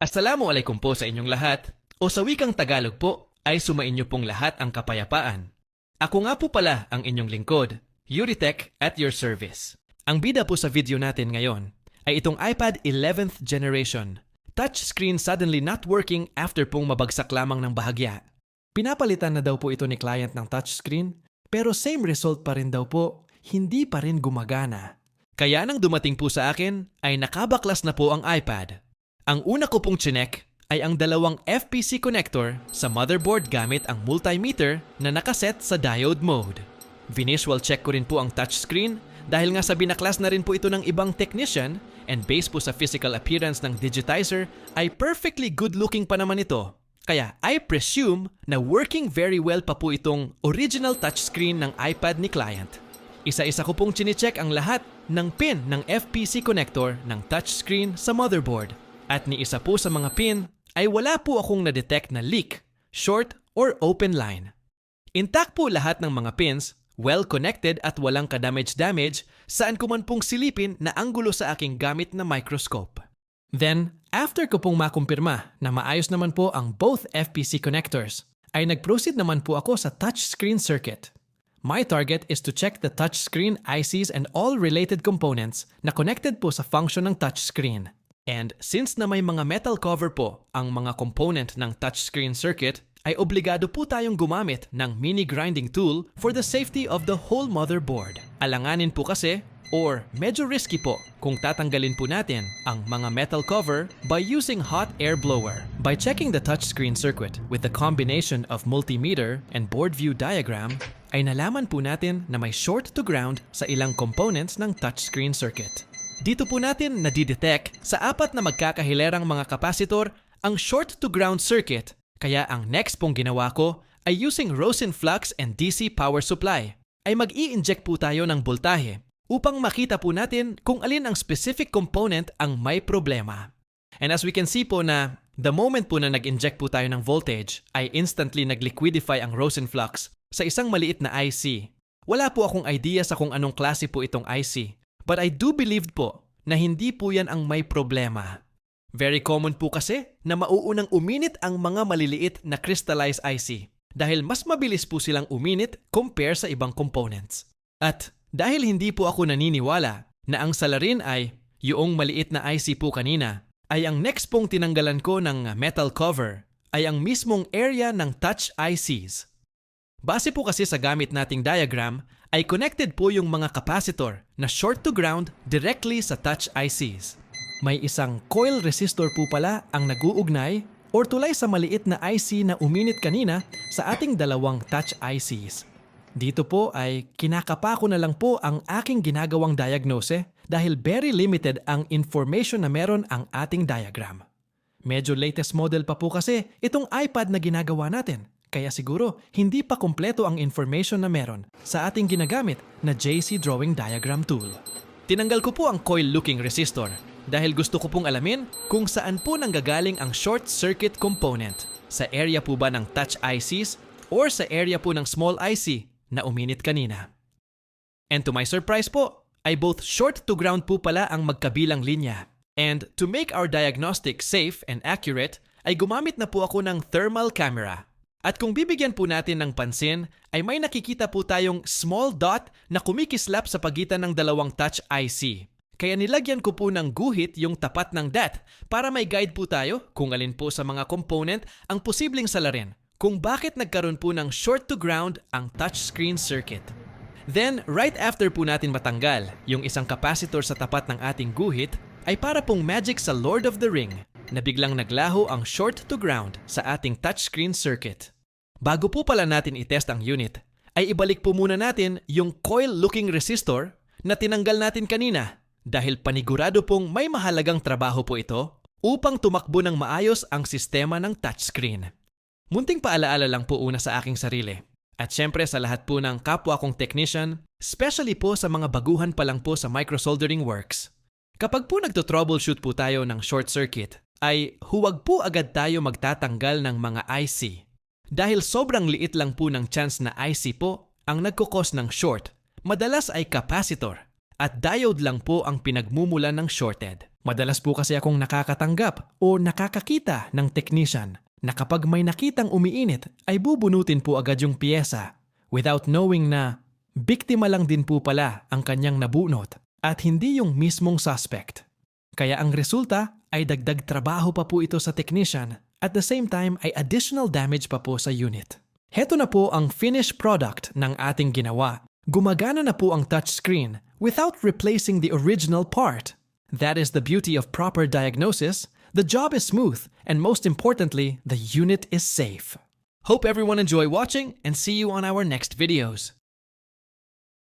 Assalamualaikum po sa inyong lahat, o sa wikang Tagalog po ay sumainyo pong lahat ang kapayapaan. Ako nga po pala ang inyong lingkod, Yuritech at your service. Ang bida po sa video natin ngayon ay itong iPad 11th generation. Touchscreen suddenly not working after pong mabagsak lamang ng bahagya. Pinapalitan na daw po ito ni client ng touchscreen, pero same result pa rin daw po, hindi pa rin gumagana. Kaya nang dumating po sa akin ay nakabaklas na po ang iPad. Ang una ko pong chinek ay ang dalawang FPC connector sa motherboard gamit ang multimeter na nakaset sa diode mode. Visual check ko rin po ang touchscreen dahil nga sa binaklas na rin po ito ng ibang technician and based po sa physical appearance ng digitizer ay perfectly good looking pa naman ito. Kaya I presume na working very well pa po itong original touchscreen ng iPad ni client. Isa-isa ko pong chinecheck ang lahat ng pin ng FPC connector ng touchscreen sa motherboard. At ni isa po sa mga pin ay wala po akong na-detect na leak, short, or open line. Intact po lahat ng mga pins, well-connected at walang ka-damage-damage saan ko man pong silipin na anggulo sa aking gamit na microscope. Then, after ko pong makumpirma na maayos naman po ang both FPC connectors, ay nag-proceed naman po ako sa touchscreen circuit. My target is to check the touchscreen ICs and all related components na connected po sa function ng touchscreen. And since na may mga metal cover po ang mga component ng touchscreen circuit, ay obligado po tayong gumamit ng mini grinding tool for the safety of the whole motherboard. Alanganin po kasi, or medyo risky po, kung tatanggalin po natin ang mga metal cover by using hot air blower. By checking the touchscreen circuit with the combination of multimeter and board view diagram, ay nalaman po natin na may short to ground sa ilang components ng touchscreen circuit. Dito po natin nadidetect sa apat na magkakahilerang mga kapasitor ang short to ground circuit, kaya ang next pong ginawa ko ay using Rosin flux and DC power supply ay mag-i-inject po tayo ng voltahe upang makita po natin kung alin ang specific component ang may problema. And as we can see po na the moment po na nag-inject po tayo ng voltage ay instantly nag-liquidify ang Rosin flux sa isang maliit na IC. Wala po akong idea sa kung anong klase po itong IC. But I do believe po na hindi po yan ang may problema. Very common po kasi na mauunang uminit ang mga maliliit na crystallized IC dahil mas mabilis po silang uminit compare sa ibang components. At dahil hindi po ako naniniwala na ang salarin ay yung maliit na IC po kanina, ay ang next pong tinanggalan ko ng metal cover ay ang mismong area ng touch ICs. Base po kasi sa gamit nating diagram, ay connected po yung mga capacitor na short to ground directly sa touch ICs. May isang coil resistor po pala ang nag-uugnay or tulay sa maliit na IC na uminit kanina sa ating dalawang touch ICs. Dito po ay kinakapa ko na lang po ang aking ginagawang diagnose dahil very limited ang information na meron ang ating diagram. Medyo latest model pa po kasi itong iPad na ginagawa natin. Kaya siguro, hindi pa kumpleto ang information na meron sa ating ginagamit na JC Drawing Diagram Tool. Tinanggal ko po ang coil-looking resistor dahil gusto ko pong alamin kung saan po nanggagaling ang short circuit component. Sa area po ba ng touch ICs or sa area po ng small IC na uminit kanina. And to my surprise po, ay both short to ground po pala ang magkabilang linya. And to make our diagnostic safe and accurate, ay gumamit na po ako ng thermal camera. At kung bibigyan po natin ng pansin, ay may nakikita po tayong small dot na kumikislap sa pagitan ng dalawang touch IC. Kaya nilagyan ko po ng guhit yung tapat ng dot para may guide po tayo kung alin po sa mga component ang posibleng salarin kung bakit nagkaroon po ng short to ground ang touchscreen circuit. Then, right after po natin matanggal yung isang capacitor sa tapat ng ating guhit, ay para pong magic sa Lord of the Ring na biglang naglaho ang short to ground sa ating touchscreen circuit. Bago po pala natin itest ang unit, ay ibalik po muna natin yung coil-looking resistor na tinanggal natin kanina dahil panigurado pong may mahalagang trabaho po ito upang tumakbo ng maayos ang sistema ng touchscreen. Munting paalaala lang po una sa aking sarili. At syempre sa lahat po ng kapwa kong technician, especially po sa mga baguhan pa lang po sa microsoldering works. Kapag po nagto-troubleshoot po tayo ng short circuit, ay huwag po agad tayo magtatanggal ng mga IC. Dahil sobrang liit lang po ng chance na IC po ang nagkukos ng short, madalas ay capacitor at diode lang po ang pinagmumulan ng shorted. Madalas po kasi akong nakakatanggap o nakakakita ng technician na kapag may nakitang umiinit ay bubunutin po agad yung piyesa without knowing na biktima lang din po pala ang kanyang nabunot at hindi yung mismong suspect. Kaya ang resulta ay dagdag trabaho pa po ito sa technician at the same time ay additional damage pa po sa unit. Heto na po ang finished product ng ating ginawa. Gumagana na po ang touchscreen without replacing the original part. That is the beauty of proper diagnosis. The job is smooth, and most importantly, the unit is safe. Hope everyone enjoy watching and see you on our next videos.